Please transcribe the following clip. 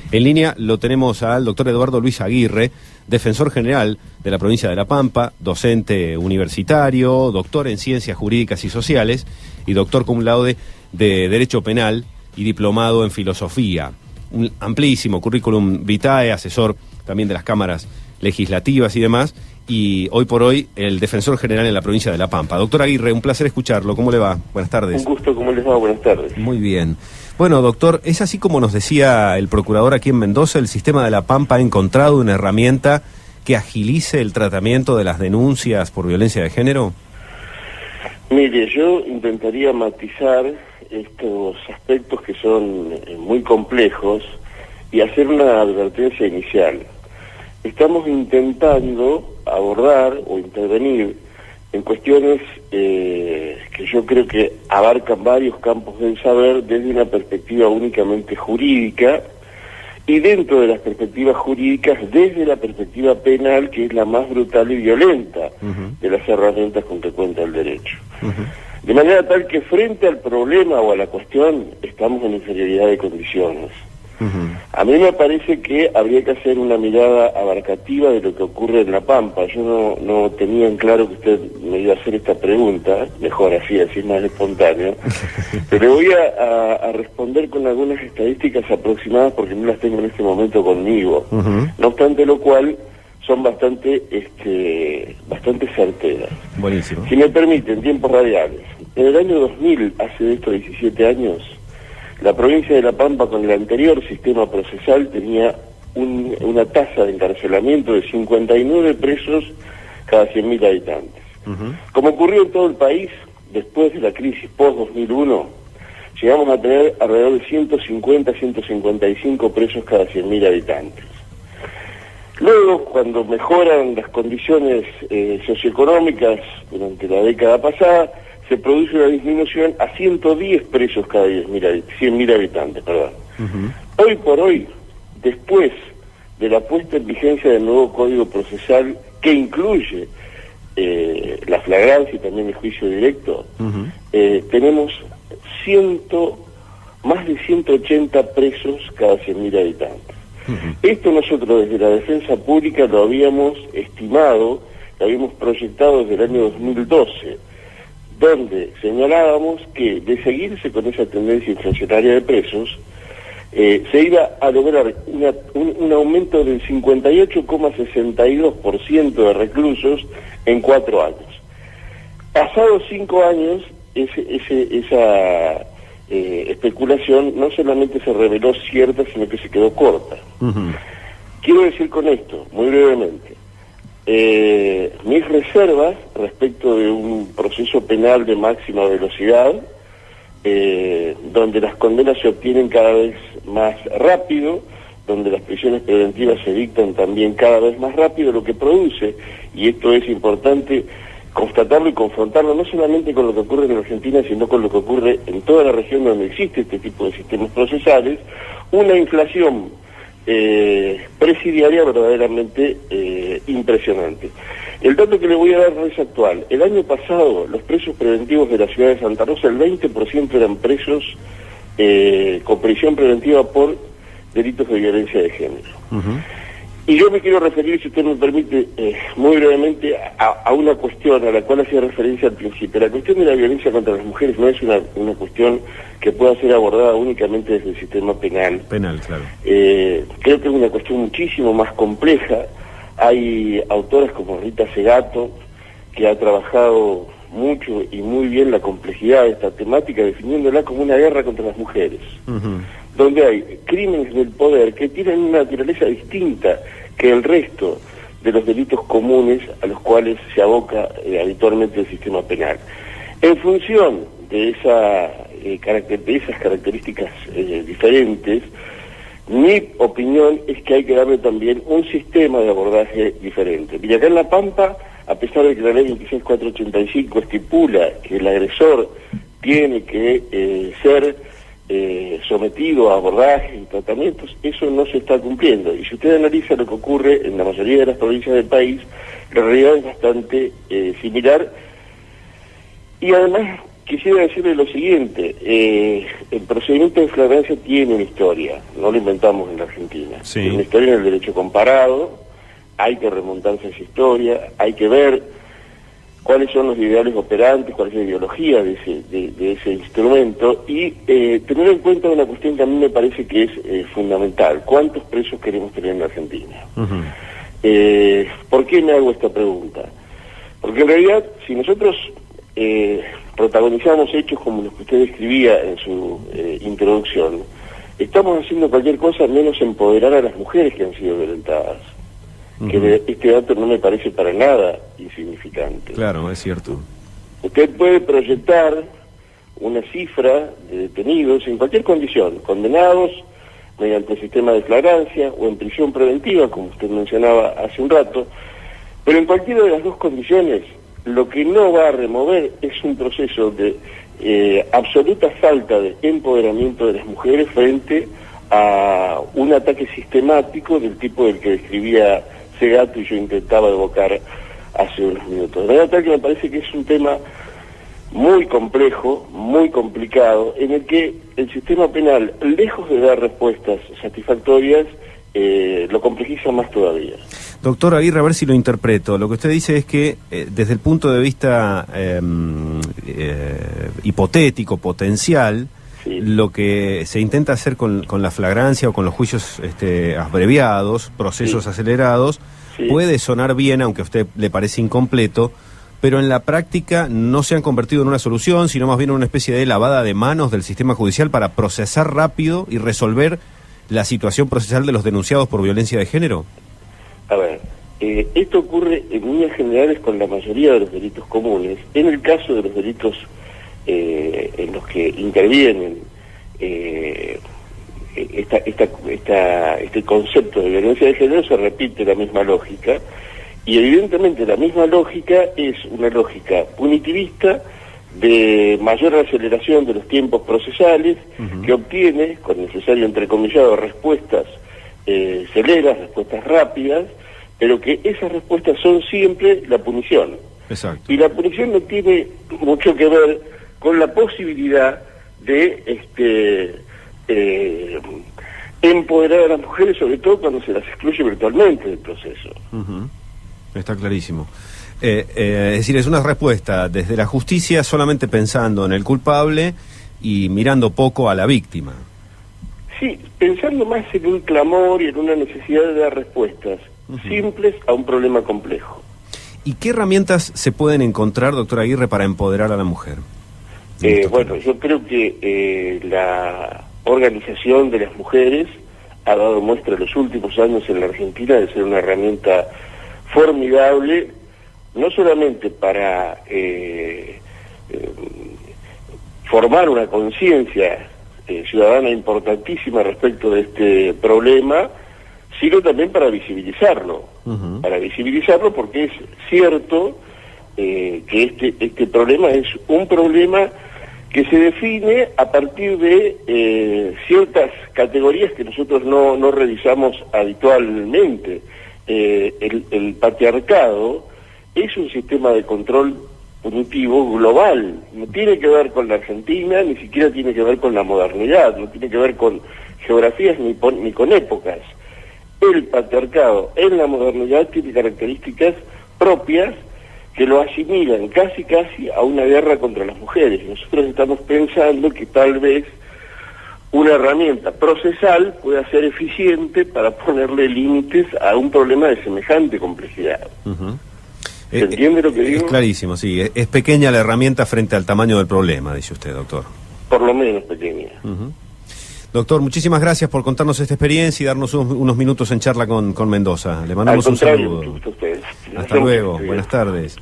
En línea lo tenemos al doctor Eduardo Luis Aguirre, defensor general de la provincia de La Pampa, docente universitario, doctor en Ciencias Jurídicas y Sociales y doctor cum laude de Derecho Penal y diplomado en Filosofía. Un amplísimo currículum vitae, asesor también de las cámaras legislativas y demás, y hoy por hoy el defensor general en la provincia de La Pampa. Doctor Aguirre, un placer escucharlo. ¿Cómo le va? Buenas tardes. Un gusto, ¿cómo les va? Buenas tardes. Muy bien. Bueno, doctor, es así como nos decía el procurador aquí en Mendoza, el sistema de La Pampa ha encontrado una herramienta que agilice el tratamiento de las denuncias por violencia de género. Mire, yo intentaría matizar estos aspectos que son muy complejos y hacer una advertencia inicial. Estamos intentando abordar o intervenir en cuestiones que yo creo que abarcan varios campos del saber desde una perspectiva únicamente jurídica y dentro de las perspectivas jurídicas desde la perspectiva penal, que es la más brutal y violenta de las herramientas con que cuenta el derecho. De manera tal que frente al problema o a la cuestión estamos en inferioridad de condiciones. A mí me parece que habría que hacer una mirada abarcativa de lo que ocurre en La Pampa. Yo no tenía en claro que usted me iba a hacer esta pregunta, mejor así es más espontáneo, pero le voy a responder con algunas estadísticas aproximadas porque no las tengo en este momento conmigo. No obstante lo cual, son bastante certeras. Buenísimo. Si me permiten, tiempos radiales. En el año 2000, hace de esto 17 años, la provincia de La Pampa, con el anterior sistema procesal, tenía una tasa de encarcelamiento de 59 presos cada 100.000 habitantes. Como ocurrió en todo el país, después de la crisis post-2001, llegamos a tener alrededor de 150, 155 presos cada 100.000 habitantes. Luego, cuando mejoran las condiciones socioeconómicas durante la década pasada, se produce una disminución a 110 presos cada 100.000 habitantes. Hoy por hoy, después de la puesta en vigencia del nuevo Código Procesal, que incluye la flagrancia y también el juicio directo, tenemos más de 180 presos cada 100.000 habitantes. Esto nosotros desde la defensa pública lo habíamos estimado, lo habíamos proyectado desde el año 2012, donde señalábamos que de seguirse con esa tendencia inflacionaria de presos, se iba a lograr un aumento del 58,62% de reclusos en 4 años. Pasados 5 años, esa especulación no solamente se reveló cierta, sino que se quedó corta. Quiero decir con esto, muy brevemente, mis reservas respecto de un proceso penal de máxima velocidad, donde las condenas se obtienen cada vez más rápido, donde las prisiones preventivas se dictan también cada vez más rápido, lo que produce, y esto es importante constatarlo y confrontarlo no solamente con lo que ocurre en Argentina, sino con lo que ocurre en toda la región donde existe este tipo de sistemas procesales, una inflación presidiaria verdaderamente impresionante. El dato que le voy a dar no es actual. El año pasado, los presos preventivos de la ciudad de Santa Rosa, el 20% eran presos con prisión preventiva por delitos de violencia de género. Y yo me quiero referir, si usted me permite, muy brevemente a una cuestión a la cual hacía referencia al principio. La cuestión de la violencia contra las mujeres no es una cuestión que pueda ser abordada únicamente desde el sistema penal. Penal, claro. Creo que es una cuestión muchísimo más compleja. Hay autoras como Rita Segato, que ha trabajado mucho y muy bien la complejidad de esta temática, definiéndola como una guerra contra las mujeres. Donde hay crímenes del poder que tienen una naturaleza distinta que el resto de los delitos comunes a los cuales se aboca habitualmente el sistema penal. En función de esas características diferentes, mi opinión es que hay que darle también un sistema de abordaje diferente. Y acá en La Pampa, a pesar de que la ley 26485 estipula que el agresor tiene que ser sometido a abordajes y tratamientos, eso no se está cumpliendo. Y si usted analiza lo que ocurre en la mayoría de las provincias del país, la realidad es bastante similar. Y además quisiera decirle lo siguiente, el procedimiento de flagrancia tiene una historia, no lo inventamos en la Argentina. Sí. Tiene una historia en el derecho comparado, hay que remontarse a esa historia, hay que ver cuáles son los ideales operantes, cuál es la ideología de ese instrumento, y tener en cuenta una cuestión que a mí me parece que es fundamental: ¿cuántos presos queremos tener en la Argentina? ¿Por qué me hago esta pregunta? Porque en realidad, si nosotros protagonizamos hechos como los que usted describía en su introducción, estamos haciendo cualquier cosa menos empoderar a las mujeres que han sido violentadas. Que este dato no me parece para nada insignificante. Claro, es cierto. Usted puede proyectar una cifra de detenidos en cualquier condición, condenados mediante el sistema de flagrancia o en prisión preventiva, como usted mencionaba hace un rato, pero en cualquiera de las dos condiciones, lo que no va a remover es un proceso de absoluta falta de empoderamiento de las mujeres frente a un ataque sistemático del tipo del que describía Segato y yo intentaba evocar hace unos minutos. De verdad que me parece que es un tema muy complejo, muy complicado, en el que el sistema penal, lejos de dar respuestas satisfactorias, lo complejiza más todavía. Doctor Aguirre, a ver si lo interpreto. Lo que usted dice es que desde el punto de vista hipotético, potencial, sí, lo que se intenta hacer con la flagrancia o con los juicios abreviados, procesos sí, acelerados, sí, puede sonar bien, aunque a usted le parece incompleto, pero en la práctica no se han convertido en una solución, sino más bien en una especie de lavada de manos del sistema judicial para procesar rápido y resolver la situación procesal de los denunciados por violencia de género. A ver, esto ocurre en líneas generales con la mayoría de los delitos comunes. En el caso de los delitos en los que intervienen este concepto de violencia de género, se repite la misma lógica, y evidentemente la misma lógica es una lógica punitivista de mayor aceleración de los tiempos procesales, que obtiene, con necesario entrecomillado, respuestas celeras, respuestas rápidas, pero que esas respuestas son siempre la punición. Exacto. Y la punición no tiene mucho que ver con la posibilidad de empoderar a las mujeres, sobre todo cuando se las excluye virtualmente del proceso. Está clarísimo. Es decir, es una respuesta desde la justicia solamente pensando en el culpable y mirando poco a la víctima. Sí, pensando más en un clamor y en una necesidad de dar respuestas simples a un problema complejo. ¿Y qué herramientas se pueden encontrar, doctor Aguirre, para empoderar a la mujer? Bueno, yo creo que la organización de las mujeres ha dado muestra en los últimos años en la Argentina de ser una herramienta formidable, no solamente para formar una conciencia ciudadana importantísima respecto de este problema, sino también para visibilizarlo. Para visibilizarlo, porque es cierto que este problema es un problema que se define a partir de ciertas categorías que nosotros no revisamos habitualmente. El patriarcado es un sistema de control punitivo global, no tiene que ver con la Argentina, ni siquiera tiene que ver con la modernidad, no tiene que ver con geografías ni con épocas. El patriarcado en la modernidad tiene características propias que lo asimilan casi a una guerra contra las mujeres. Nosotros estamos pensando que tal vez una herramienta procesal pueda ser eficiente para ponerle límites a un problema de semejante complejidad. ¿Se entiende lo que digo? Es clarísimo, sí. Es pequeña la herramienta frente al tamaño del problema, dice usted, doctor. Por lo menos pequeña. Doctor, muchísimas gracias por contarnos esta experiencia y darnos unos minutos en charla con Mendoza. Le mandamos un saludo. Al contrario, Hasta luego, buenas tardes.